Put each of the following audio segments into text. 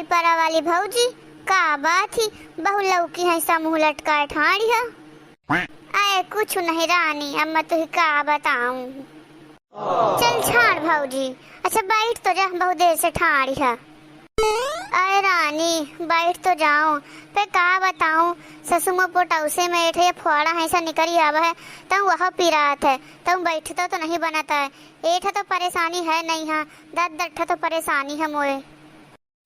लई परा वाली भौजी का बात ही बहु लौकी है सा मुँह लटकाए ठाड़ी है। आए कुछ नहीं रानी, अब मैं तुझे का बताऊं। चल छाड़ भौजी, अच्छा बैठ तो जा, बहुत देर से ठाड़ी है। अरे रानी बैठ तो जाऊं, पे का बताऊं। ससुमा पोटौसे में एठे फोड़ा है ऐसा निकली आवा है, तब वह पिरात है, तब बैठता तो नहीं बनता है। एठा तो परेशानी है नहीं है, दर्द दट्ठा तो परेशानी है मोए।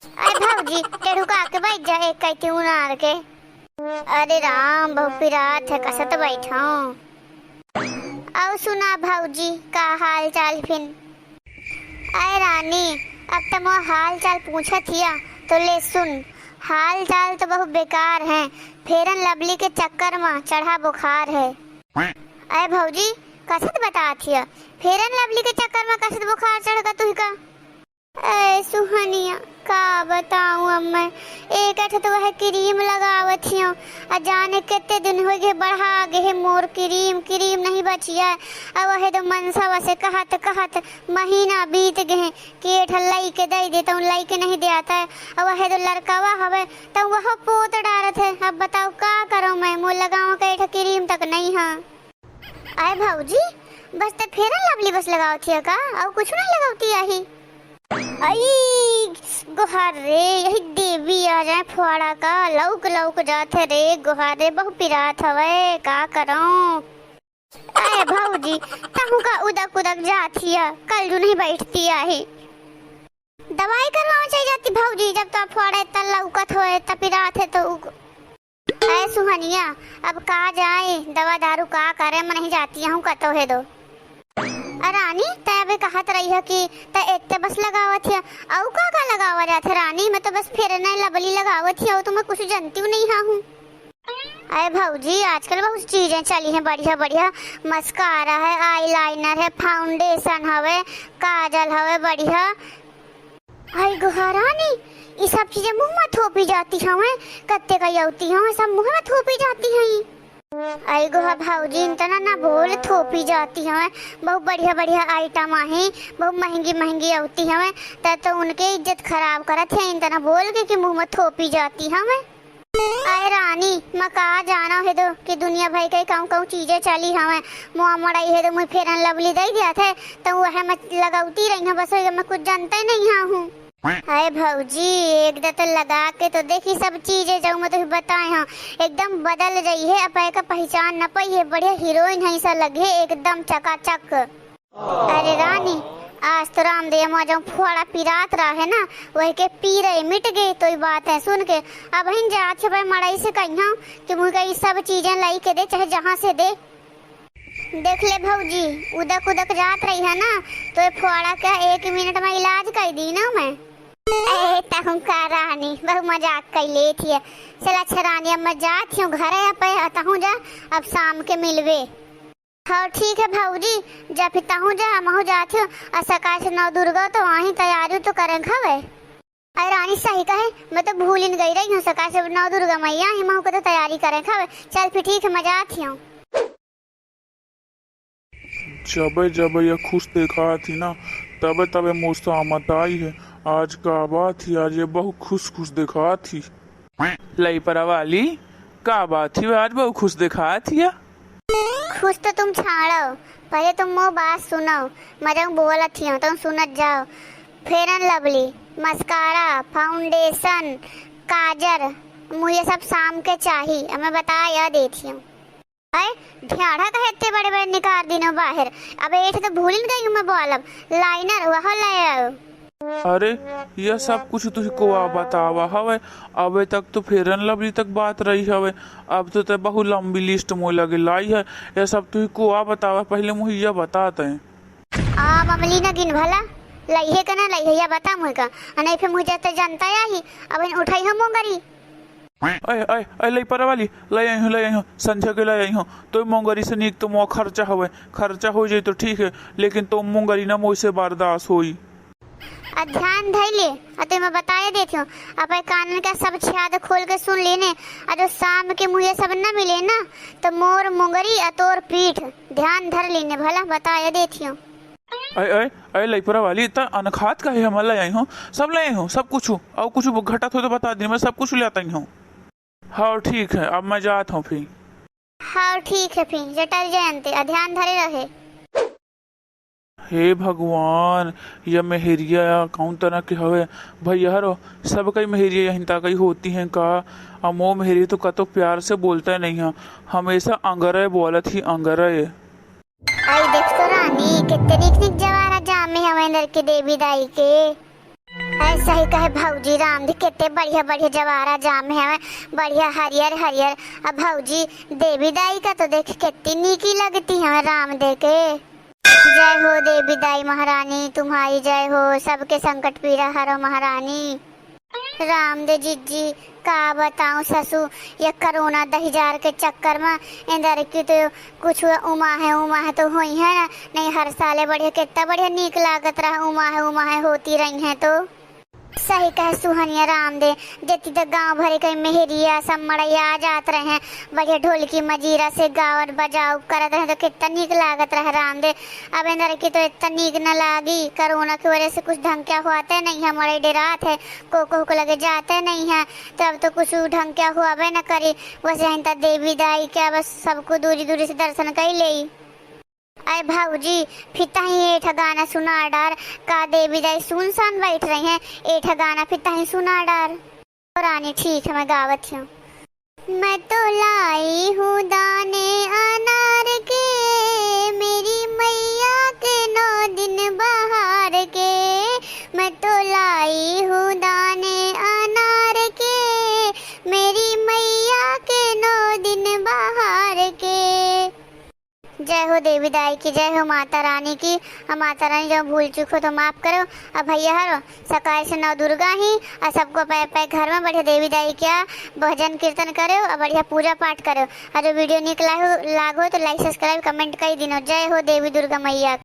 अरे भौजी टेढ़ुका के बैठ जा, एक कहती हूँ नार के। अरे राम बहु पिरात है, कसत बैठाऊं। आओ सुना भौजी का हाल चाल फिन। अरे रानी अब तो मैं हाल चाल पूछा थिया तो ले सुन। हाल चाल तो बहुत बेकार है, फेरन लवली के चक्कर में चढ़ा बुखार है। अरे भौजी कसत बता थिया, फेरन लवली के चक्कर में कसत बुखार चढ़ तु का। ऐ सुहनिया का बताऊं, अब मैं एक तो वह क्रीम लगावत हियो, जाने कितने दिन हो गए बढ़ा गए मोर क्रीम नहीं बचिया। अब वह तो मनसा से कहत महीना बीत गए कि लाई के दे देता हूँ, लाई के नहीं दे आता है। अब वह तो लड़कावा हवे तब वह पोत डालत है। अब बताओ का करो मैं, मुँह लगाऊं का क्रीम तक नहीं है। आए भौजी बस तो फेरन लवली बस लगाओ थिया का, और कुछ नहीं लगावती यही। आई गुहार रे, यही देवी आ जाए फुआड़ा का, लौक लौक जाते रे गुहार रे, बहु पिरात हवे का करूं। अरे भौजी तहु का उदक जाथिया, कल जो नहीं बैठती आहे। दवाई करवाना चाहिए जाती भौजी, जब तो फुआड़ा इतना लौकत होए तब पिरात है तो। ऐ सुहनिया अब का जाए, दवा दारू का करे, मैं नहीं जाती हूँ कतो है दो। रानी तय कहत रही है कि इतने बस लगावत है, औ का लगावा जाता रानी, मैं तो बस फेरना लवली लगावत है, तो मैं कुछ जानती हूँ नहीं हूँ। अरे भौजी आजकल बहुत चीजें चली हैं बढ़िया, मस्कारा है, आईलाइनर है, फाउंडेशन हवे, काजल हवे बढ़िया। हाय गुहा रानी ये सब चीजें मुँह में थोपी जाती हमें, कत्ते का यौती हमें सब मुँह में थोपी जाती हैं। आई गुहा भौजी इतना ना बोल, थोपी जाती हमें, बहुत बढ़िया आइटम आहे, बहुत महंगी होती हमें, तो उनके इज्जत खराब करत है। इतना बोल के कि मुंह में थोपी जाती हमें। अरे रानी मैं कहा जाना है तो कि दुनिया भर के कहूँ चीजें चली हमें, मुँह मड़ाई है तो मुझे फेरन लवली दे गया था, तो वह मैं लगाती रही हूँ, बस मैं कुछ जानता ही नहीं हूँ। अरे भौजी एक तो लगा के तो देखी सब चीजें जो मैं तुम्हें बताए हाँ, एकदम बदल रही है। अपने का पहचान न पाई है, बढ़िया हीरोइन है ऐसा लगे एकदम चकाचक। अरे रानी आज तो रामदेव माँ जो फुआड़ा पिरात रहा है ना, वही के पी रहे मिट गए तो ये बात है सुन के। अब इन जात छुपे मड़ाई से कही कि मुझे सब चीजें लाई के दे, चाहे जहाँ से दे। देख ले भौजी उदक जात रही है ना, तो ये फुआड़ा का 1 मिनट में इलाज कर दी ना मैं। का रानी बहु मजाक कर ले थी। चल अच्छा रानी अब मैं जाती हूँ घर पे जा, अब शाम के मिलवे। हाँ ठीक है भौजी, जब फिर तहूँ जा महू जाती हूँ, सकाल से 9 दुर्गा तो वहीं तैयारी तो करें खवे। अरे रानी सही कहे, मैं तो भूल ही गई रही हूँ, सकाल से 9 दुर्गा मैया ही महू को तो तैयारी करें खवे। चल फिर ठीक है मैं जाती हूँ। जब ये खुश देखा थी ना, तबे मुस्कामत आई है। आज का बात थी, आज ये बहुत खुश देखा थी। लई परा वाली का बात थी, आज बहुत खुश देखा थी। खुश तो तुम छाड़ो, पहले तुम वो बात सुनो, मैं बोला थी तुम सुनत जाओ। फेरन लवली, मस्कारा, फाउंडेशन, काजर, मुझे सब शाम के चाहिए, मैं बताया देती हूँ। ध्याड़ा का इतने बड़े निकाल दिनों बाहर, अब एक तो भूल गई हूँ मैं बोलब, लाइनर वह ले। अरे यह सब कुछ तुझको बतावा हवे, अबे तक तो फेरन लवली तक बात रही हवे, अब तो बहुत लंबी लिस्ट मुँह लगे लाई है। यह सब तुझको बतावा, पहले मुझे यह बताते हैं। ममली न गिन भला लई है का ना लई है, यह बता मुझे का, नहीं फिर मुझे तो जानता ही। अब उठाई हम मोंगरी लई परा वाली ले आई हूँ संझा के ले आई हूँ, तो मोंगरी से नीक तो मुँह खर्चा हो जाए तो ठीक है, लेकिन तो मोंगरी ना मुँह से बर्दाश्त होई। ध्यान धैले तो मैं बताया देती हूँ, अब कानून का सब छाद खोल के सुन लेने। जो शाम के मुझे सब न मिले ना, तो मोर मोंगरी अतोर पीठ ध्यान धर लेने भला, बताया देती हूँ। अय अय अय लइपरा वाली इतना अनखात का है हम ले आई हूँ सब ले आई हूँ सब कुछ और कुछ घटत हो तो बता दी मैं सब कुछ ले आता हूँ। हाँ ठीक है अब मैं जाता हूँ फिर। हाँ ठीक है फिर जटल जयंती ध्यान धरे रहे। हे भगवान यह मेहरिया कौन तरह के हवे भैया रो सब कई मेहरिया हिंता कई होती हैं का। अमो मेहरी तो कतो प्यार से बोलता नहीं है हमेशा अंगरे बोलत ही अंगरे। आई देख तो रानी कितने निक निक जवारा जामे हमें अंदर के देवी दाई के। ऐसा ही कहे भौजी राम दी कितने बढ़िया बढ़िया जवारा जामे हमें बढ़िया हरियर हरियर। अब भौजी देवी दाई का तो देख कितनी नीकी लगती है राम दे के। जय हो देवी दाई महारानी तुम्हारी जय हो सबके संकट पीड़ा हरो महारानी। राम दे जीजी का बताऊं ससु ये कोरोना 2000 के चक्कर में इंदर की तो कुछ उमा है तो हुई है ना नहीं हर साले बढ़िया कितना बढ़िया नीक लागत रहा उमा है होती रही है तो। सही कहे सुहनिया राम दे जति तक गांव भरे कहीं मेहरिया सब मड़ैया आ जात रहे हैं बढ़िया ढोलकी मजीरा से गावन बजाओ करत रहे तो कितना नीक लागत रहे राम दे। अब इंदर की तो इतना नीक न लागी कोरोना की वजह से कुछ ढंग क्या हुआते नहीं है हमारे डेरात है को लगे जाते नहीं है तो अब तो कुछ ढंग क्या हुआ न करी वैसे हिंता देवी दाई क्या बस सबको दूरी दूरी से दर्शन कर ले। अरे भाऊजी फिर ही एठ गाना सुना डार का देवी दाई सुनसान बैठ रही हैं एठ गाना फिर ही सुना डार। रानी ठीक है मैं गावत हूँ। मैं तो लाई हूँ दाने अनार के मेरी मैया के 9 दिन बहार के। मैं तो लाई हूँ दाने अनार के मेरी मैया के 9 दिन बहार के। जय हो देवी दाई की जय हो माता रानी की। अब माता रानी जो भूल चूक हो तो माफ करो। अब भैया हरो सकाल से 9 दुर्गा ही और सबको पे घर में बढ़िया देवी दाई क्या भजन कीर्तन करो और बढ़िया पूजा पाठ करो। और वीडियो निकला हो लागो तो लाइक सब्सक्राइब कमेंट कर दिनो। जय हो देवी दुर्गा मैया।